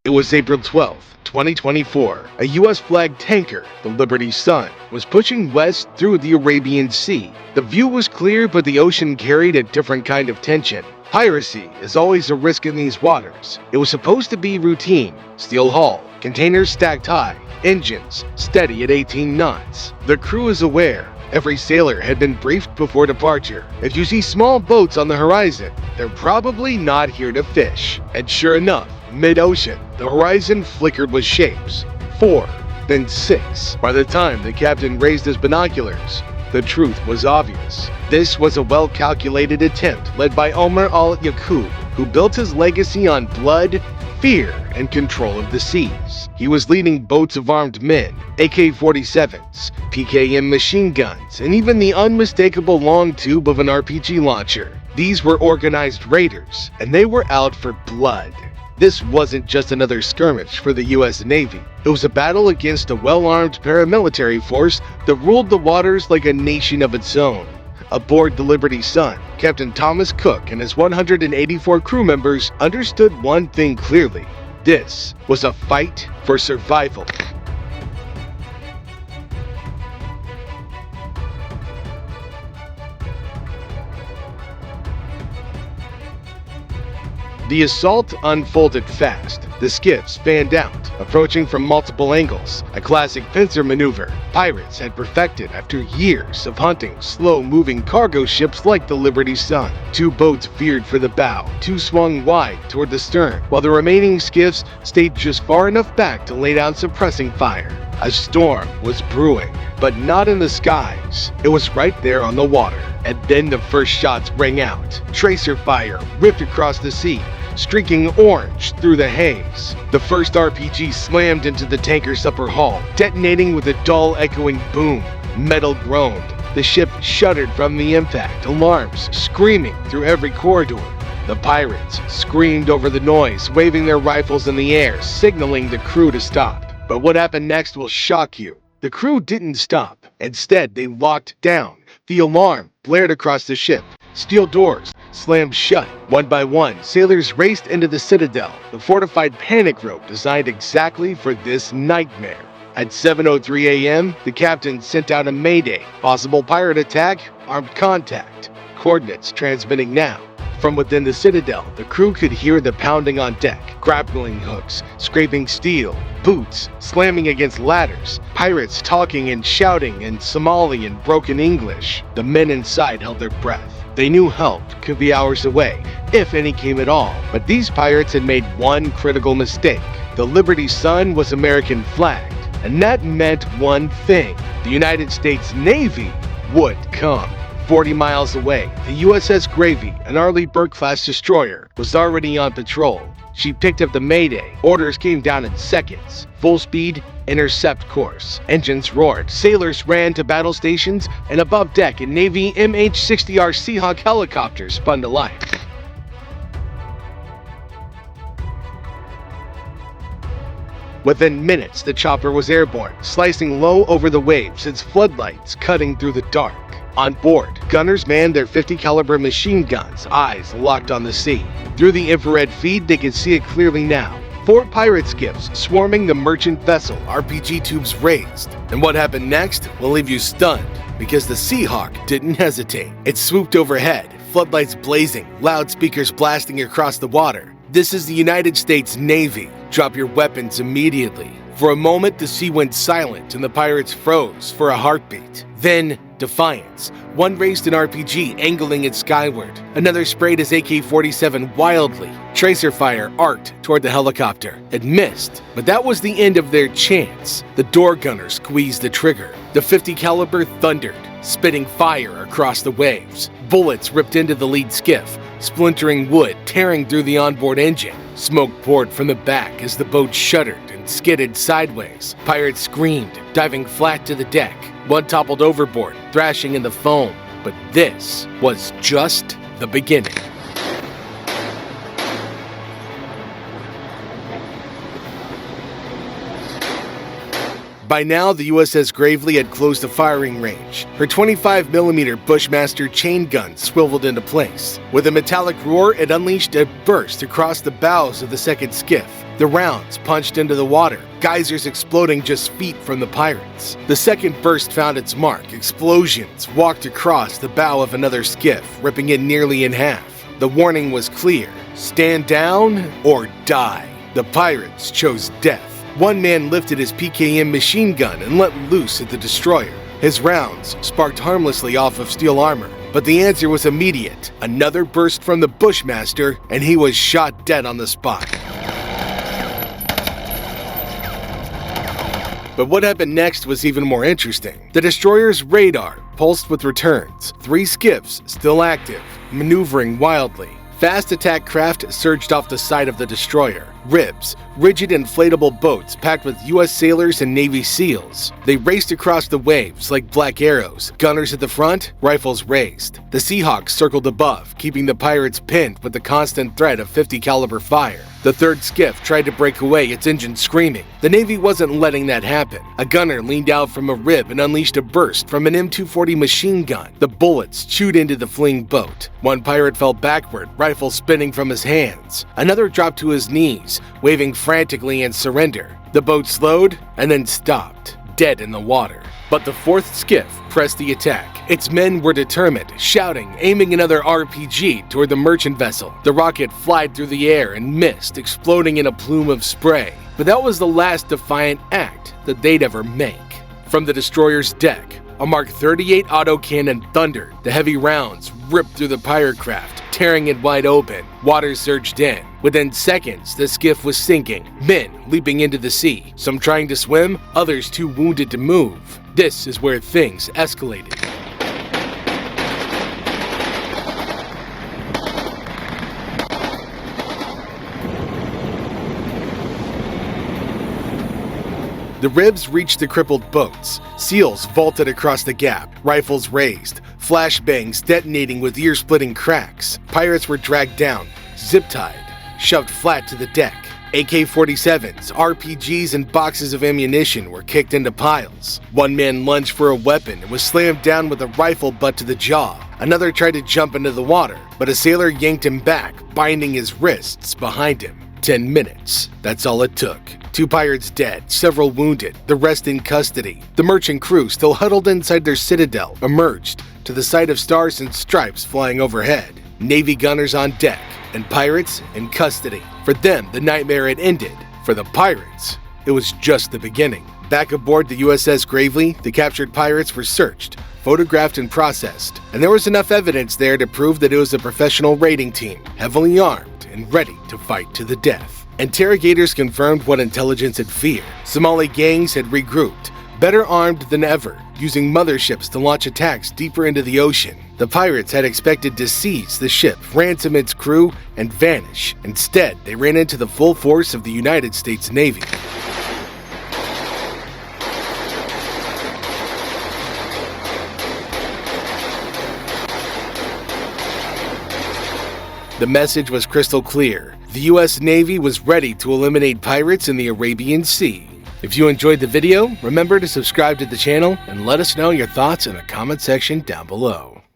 It was April 12, 2024. A U.S. flagged tanker, the Liberty Sun, was pushing west through the Arabian Sea. The view was clear, but the ocean carried a different kind of tension. Piracy is always a risk in these waters. It was supposed to be routine. Steel hull, containers stacked high, engines steady at 18 knots. The crew is aware. Every sailor had been briefed before departure. If you see small boats on the horizon, they're probably not here to fish. And sure enough, mid-ocean, the horizon flickered with shapes. 4, then 6. By the time the captain raised his binoculars, the truth was obvious. This was a well-calculated attempt led by Omar al-Yaqub, who built his legacy on blood, fear, and control of the seas. He was leading boats of armed men, AK-47s, PKM machine guns, and even the unmistakable long tube of an RPG launcher. These were organized raiders, and they were out for blood. This wasn't just another skirmish for the U.S. Navy. It was a battle against a well-armed paramilitary force that ruled the waters like a nation of its own. Aboard the Liberty Sun, Captain Thomas Cook and his 184 crew members understood one thing clearly. This was a fight for survival. The assault unfolded fast. The skiffs fanned out, approaching from multiple angles, a classic pincer maneuver pirates had perfected after years of hunting slow-moving cargo ships like the Liberty Sun. 2 boats veered for the bow, 2 swung wide toward the stern, while the remaining skiffs stayed just far enough back to lay down suppressing fire. A storm was brewing, but not in the skies. It was right there on the water. And then the first shots rang out. Tracer fire ripped across the sea, streaking orange through the haze. The first RPG slammed into the tanker's upper hull, detonating with a dull, echoing boom. Metal groaned. The ship shuddered from the impact, alarms screaming through every corridor. The pirates screamed over the noise, waving their rifles in the air, signaling the crew to stop. But what happened next will shock you. The crew didn't stop. Instead, they locked down. The alarm blared across the ship. Steel doors slammed shut. One by one, sailors raced into the Citadel, the fortified panic rope designed exactly for this nightmare. At 7:03 a.m., the captain sent out a mayday. Possible pirate attack, armed contact. Coordinates transmitting now. From within the Citadel, the crew could hear the pounding on deck, grappling hooks, scraping steel, boots slamming against ladders, pirates talking and shouting in Somali and broken English. The men inside held their breath. They knew help could be hours away, if any came at all. But these pirates had made one critical mistake. The Liberty Sun was American flagged, and that meant one thing. The United States Navy would come. 40 miles away, the USS Gravy, an Arleigh Burke-class destroyer, was already on patrol. She picked up the mayday. Orders came down in seconds. Full speed, intercept course. Engines roared. Sailors ran to battle stations, and above deck, a Navy MH-60R Seahawk helicopter spun to life. Within minutes, the chopper was airborne, slicing low over the waves, its floodlights cutting through the dark. On board, gunners manned their .50 caliber machine guns, eyes locked on the sea. Through the infrared feed, they could see it clearly now. 4 pirate skiffs swarming the merchant vessel, RPG tubes raised. And what happened next will leave you stunned, because the Seahawk didn't hesitate. It swooped overhead, floodlights blazing, loudspeakers blasting across the water. This is the United States Navy. Drop your weapons immediately. For a moment, the sea went silent and the pirates froze for a heartbeat. Then, defiance. One raised an RPG, angling it skyward. Another sprayed his AK-47 wildly. Tracer fire arced toward the helicopter. It missed, but that was the end of their chance. The door gunner squeezed the trigger. The .50 caliber thundered, spitting fire across the waves. Bullets ripped into the lead skiff, splintering wood, tearing through the onboard engine. Smoke poured from the back as the boat shuddered and skidded sideways. Pirates screamed, diving flat to the deck. One toppled overboard, thrashing in the foam. But this was just the beginning. By now, the USS Gravely had closed the firing range. Her 25mm Bushmaster chain gun swiveled into place. With a metallic roar, it unleashed a burst across the bows of the second skiff. The rounds punched into the water, geysers exploding just feet from the pirates. The second burst found its mark. Explosions walked across the bow of another skiff, ripping it nearly in half. The warning was clear: stand down or die. The pirates chose death. One man lifted his PKM machine gun and let loose at the destroyer. His rounds sparked harmlessly off of steel armor, but the answer was immediate. Another burst from the Bushmaster, and he was shot dead on the spot. But what happened next was even more interesting. The destroyer's radar pulsed with returns. 3 skiffs still active, maneuvering wildly. Fast attack craft surged off the side of the destroyer. Ribs, rigid inflatable boats packed with U.S. sailors and Navy SEALs. They raced across the waves like black arrows, gunners at the front, rifles raised. The Seahawks circled above, keeping the pirates pinned with the constant threat of .50 caliber fire. The third skiff tried to break away, its engine screaming. The Navy wasn't letting that happen. A gunner leaned out from a rib and unleashed a burst from an M240 machine gun. The bullets chewed into the fleeing boat. One pirate fell backward, rifle spinning from his hands. Another dropped to his knees, waving frantically in surrender. The boat slowed and then stopped, dead in the water. But the fourth skiff pressed the attack. Its men were determined, shouting, aiming another RPG toward the merchant vessel. The rocket flied through the air and missed, exploding in a plume of spray. But that was the last defiant act that they'd ever make. From the destroyer's deck, a Mark 38 autocannon thundered. The heavy rounds ripped through the pirate craft, tearing it wide open. Water surged in. Within seconds, the skiff was sinking, men leaping into the sea, some trying to swim, others too wounded to move. This is where things escalated. The ribs reached the crippled boats. SEALs vaulted across the gap, rifles raised, flashbangs detonating with ear-splitting cracks. Pirates were dragged down, zip-tied, shoved flat to the deck. AK-47s, RPGs, and boxes of ammunition were kicked into piles. One man lunged for a weapon and was slammed down with a rifle butt to the jaw. Another tried to jump into the water, but a sailor yanked him back, binding his wrists behind him. 10 minutes. That's all it took. 2 pirates dead, several wounded, the rest in custody. The merchant crew, still huddled inside their citadel, emerged to the sight of stars and stripes flying overhead. Navy gunners on deck, and pirates in custody. For them, the nightmare had ended. For the pirates, it was just the beginning. Back aboard the USS Gravely, the captured pirates were searched, photographed, and processed. And there was enough evidence there to prove that it was a professional raiding team, heavily armed and ready to fight to the death. Interrogators confirmed what intelligence had feared. Somali gangs had regrouped, better armed than ever, using motherships to launch attacks deeper into the ocean. The pirates had expected to seize the ship, ransom its crew, and vanish. Instead, they ran into the full force of the United States Navy. The message was crystal clear. The U.S. Navy was ready to eliminate pirates in the Arabian Sea. If you enjoyed the video, remember to subscribe to the channel and let us know your thoughts in the comment section down below.